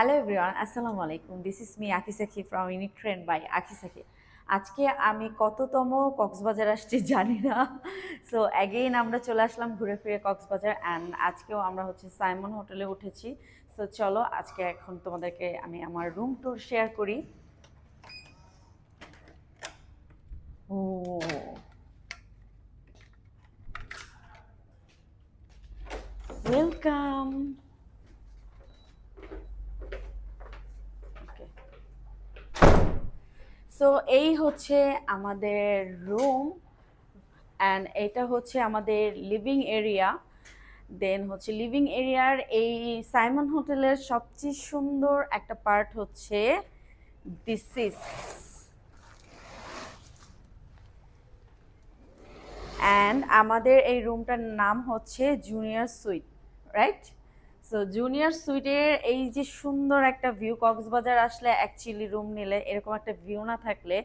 Hello everyone, আসসালামু আলাইকুম। This is me Akisaki from unique trend by Akisaki. আজকে আমি কততম কক্সবাজার আসছি জানি না। সো অ্যাগেইন আমরা চলে আসলাম ঘুরে ফিরে কক্সবাজার, অ্যান্ড আজকেও আমরা সাইমন হোটেলে উঠেছি। সো চলো আজকে এখন তোমাদেরকে আমি আমার রুম ট্যুর শেয়ার করি। ও, ওয়েলকাম। সো এই হচ্ছে আমাদের রুম, অ্যান্ড এটা হচ্ছে আমাদের লিভিং এরিয়া। দেন লিভিং এরিয়ার এই সাইমন হোটেলের সবচেয়ে সুন্দর একটা পার্ট হচ্ছে দিস ইজ, অ্যান্ড আমাদের এই রুমটার নাম হচ্ছে junior suite, right? So junior সুইটের এই যে সুন্দর একটা ভিউ, কক্সবাজার আসলে অ্যাকচুয়ালি রুম নিলে এরকম একটা ভিউ না থাকলে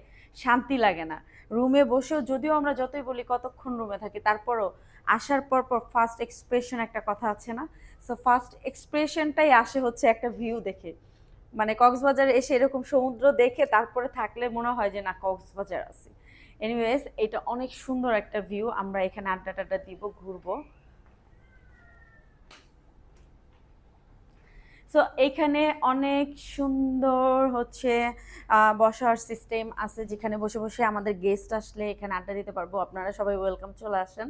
শান্তি লাগে না। রুমে বসেও যদিও আমরা যতই বলি কতক্ষণ রুমে থাকি, তারপরও আসার পর পর ফার্স্ট এক্সপ্রেশন একটা কথা আছে না? সো ফার্স্ট এক্সপ্রেশনটাই আসে হচ্ছে একটা ভিউ দেখে। মানে কক্সবাজারে এসে এরকম সমুদ্র দেখে তারপরে থাকলে মনে হয় যে না, কক্সবাজার আছি। এনিওয়েজ, এটা অনেক সুন্দর একটা ভিউ। আমরা এখানে আড্ডা টাড্ডা দিব, ঘুরবো। সো এইখানে অনেক সুন্দর বসার সিস্টেম আছে, যেখানে বসে বসে আমাদের গেস্ট আসলে এখানে আড্ডা দিতে পারবো। আপনারা সবাই ওয়েলকাম, চলে আসেন,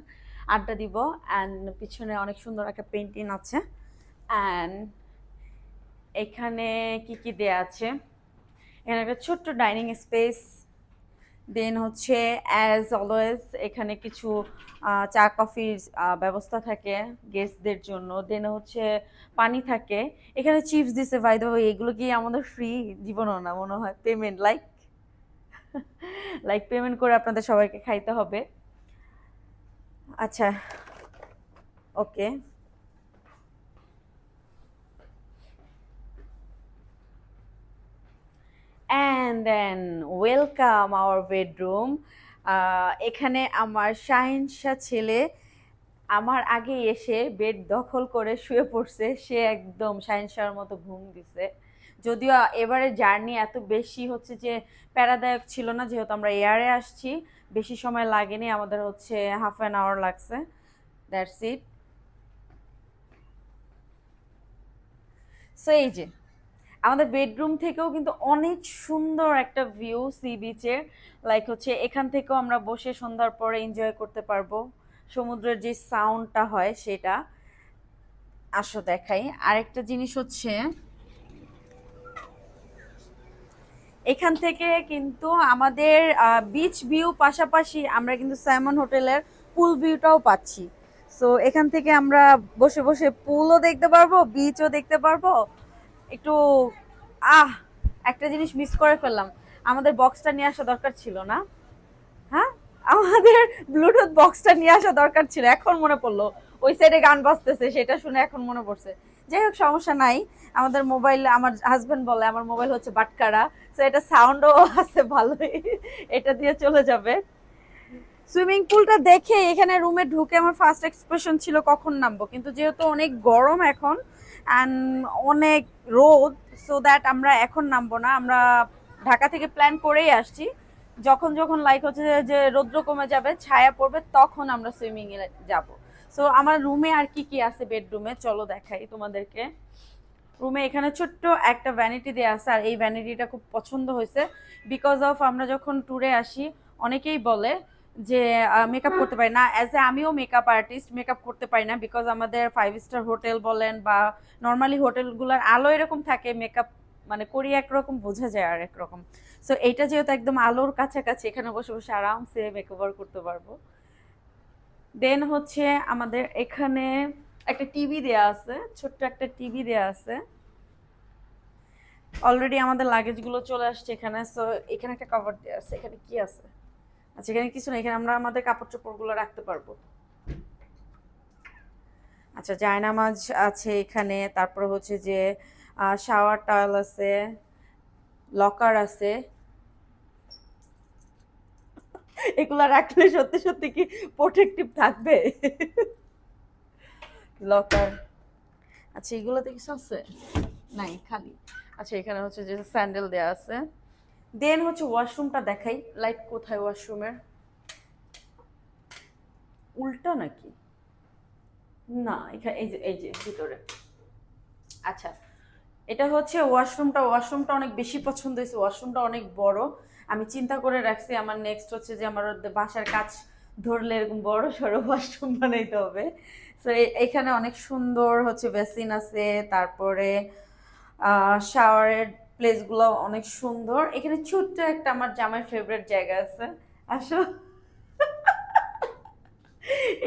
আড্ডা দিব। অ্যান্ড পিছনে অনেক সুন্দর একটা পেন্টিং আছে। অ্যান্ড এখানে কি কি দেয়া আছে, এখানে একটা ছোট্ট ডাইনিং স্পেস। দেন অ্যাজ অলওয়েজ এখানে কিছু চা কফির ব্যবস্থা থাকে গেস্টদের জন্য। দেন পানি থাকে। এখানে চিপস দিছে, বাই দ্য ওয়ে এগুলো কি আমাদের ফ্রি? জীবনও না, মনে হয় পেমেন্ট, লাইক লাইক পেমেন্ট করে আপনাদের সবাইকে খাইতে হবে। আচ্ছা, okay. And then welcome our bedroom. এখানে আমার শাহিনশা ছেলে আমার আগে এসে বেড দখল করে শুয়ে পড়ছে। সে একদম শাহিনশার মতো ঘুম দিছে। যদিও এবারে জার্নি এত বেশি যে প্যারাদায়ক ছিল না, যেহেতু আমরা এয়ারে আসছি। বেশি সময় লাগেনি আমাদের, হাফ অ্যান আওয়ার লাগছে, দ্যাটস ইট। সো এই যে আমাদের বেডরুম থেকেও কিন্তু অনেক সুন্দর একটা ভিউ সি বিচের। লাইক এখান থেকেও আমরা বসে সন্ধ্যার পরে এনজয় করতে পারবো সমুদ্রের যে সাউন্ডটা হয় সেটা। আসো দেখাই আরেকটা জিনিস এখান থেকে কিন্তু আমাদের বিচ ভিউ পাশাপাশি আমরা কিন্তু সাইমন হোটেলের পুল ভিউটাও পাচ্ছি। সো এখান থেকে আমরা বসে বসে পুলও দেখতে পারবো, বিচও দেখতে পারবো। একটু আহ একটা জিনিস মিস করে ফেললাম, আমাদের বক্সটা নিয়ে আসা দরকার ছিল না? হ্যাঁ, আমাদের ব্লুটুথ বক্সটা নিয়ে আসা দরকার ছিল, এখন মনে পড়লো। ওই সাইডে গান বাজতেছে, সেটা শুনে এখন মনে পড়ছে। যাই হোক, সমস্যা নাই। আমাদের মোবাইল, আমার হাজবেন্ড বলে আমার মোবাইল বাটকারা, তো এটা সাউন্ডও আছে ভালোই, এটা দিয়ে চলে যাবে। সুইমিং পুলটা দেখে এখানে রুমে ঢুকে আমার ফার্স্ট এক্সপ্রেশন ছিল কখন নামবো, কিন্তু যেহেতু অনেক গরম এখন অ্যান্ড অনেক রোদ, সো দ্যাট আমরা এখন নামবো না। আমরা ঢাকা থেকে প্ল্যান করেই আসছি, যখন যখন লাইক যে রৌদ্র কমে যাবে, ছায়া পড়বে, তখন আমরা সুইমিং এ যাব। সো আমার রুমে আর কি কি আছে বেডরুমে, চলো দেখাই তোমাদেরকে। রুমে এখানে ছোট্ট একটা ভ্যানিটি দেওয়া আছে, আর এই ভ্যানিটিটা খুব পছন্দ হয়েছে। বিকজ অফ আমরা যখন ট্যুরে আসি, অনেকেই বলে যে মেকআপ করতে পারি না। অ্যাজ এ আমিও মেকআপ আর্টিস্ট, মেকআপ করতে পারি না, বিকজ আমাদের 5 স্টার হোটেল বলেন বা নর্মালি হোটেলগুলোর আলো এরকম থাকে, মেকআপ মানে করি একরকম, বোঝা যায় আর একরকম। সো এইটা যেহেতু একদম আলোর কাছাকাছি, এখানে বসে বসে আরামসে মেকওভার করতে পারবো। দেন আমাদের এখানে একটা টিভি দেয়া আছে, ছোট্ট একটা টিভি দেয়া আছে। অলরেডি আমাদের লাগেজ গুলো চলে আসছে এখানে। সো এখানে একটা কভার দেওয়া আছে, এখানে কি আছে? আচ্ছা, এখানে কিছু না, এখানে আমরা আমাদের কাপড় চোপড় গুলো রাখতে পারবো। আচ্ছা, জায়নামাজ আছে এখানে, তারপর যে শাওয়ার টাওয়েল আছে, লকার আছে। এগুলা রাখলে সত্যি সত্যি কি প্রোটেক্টিভ থাকবে? লকার। আচ্ছা, এগুলোতে কিছু আছে? নাই খালি। আচ্ছা এখানে হচ্ছে যে স্যান্ডেল দেয়া আছে। দেন হচ্ছে ওয়াশরুমটা দেখাই, লাইট কোথায় ওয়াশরুমের? উল্টা নাকি? না এখানে, এই যে ভিতরে। আচ্ছা, এটা হচ্ছে ওয়াশরুমটা। ওয়াশরুমটা অনেক বেশি পছন্দ হয়েছে, ওয়াশরুমটা অনেক বড়। আমি চিন্তা করে রাখছি আমার নেক্সট হচ্ছে যে আমার বাসার কাজ ধরলে এরকম বড় সড়ো ওয়াশরুম বানাইতে হবে। তো এখানে অনেক সুন্দর হচ্ছে বেসিন আছে, তারপরে শাওয়ারের প্লেসগুলো অনেক সুন্দর। এখানে ছোট্ট একটা আমার জামাইয়ের ফেভারিট জায়গা আছে, আসো।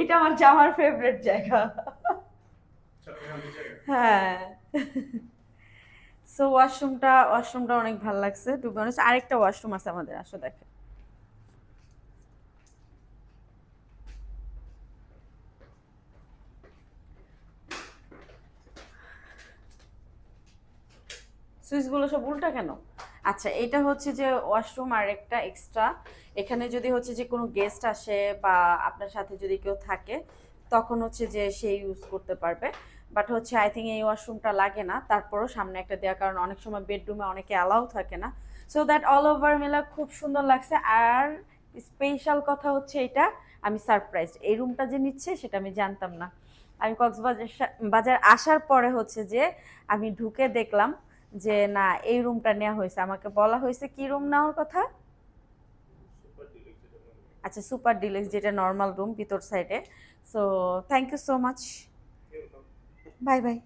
এটা আমার জামার ফেভারিট জায়গা। হ্যাঁ। সো ওয়াশরুমটা অনেক ভালো লাগছে টু বি অনেস্ট। আরেকটা ওয়াশরুম আছে আমাদের, আসো দেখে। সুইচগুলো সব উল্টা কেন? আচ্ছা এটা হচ্ছে যে ওয়াশরুম আর একটা এক্সট্রা। এখানে যদি হচ্ছে যে কোনো গেস্ট আসে বা আপনার সাথে যদি কেউ থাকে তখন হচ্ছে যে সে ইউজ করতে পারবে। বাট হচ্ছে আই থিঙ্ক এই ওয়াশরুমটা লাগে না, তারপরও সামনে একটা দেওয়া, কারণ অনেক সময় বেডরুমে অনেকে অ্যালাউ থাকে না। সো দ্যাট অল ওভার মিলা খুব সুন্দর লাগছে। আর স্পেশাল কথা হচ্ছে এটা, আমি সারপ্রাইজড এই রুমটা যে নিচ্ছে সেটা আমি জানতাম না। আমি কক্সবাজার বাজার আসার পরে হচ্ছে যে আমি ঢুকে দেখলাম যে না এই রুমটা নেওয়া হয়েছে। আমাকে বলা হয়েছে কি রুম নেওয়ার কথা? আচ্ছা সুপার ডিলাক্স, যেটা নর্মাল রুম ভিতর সাইডে। So thank you so much, bye by.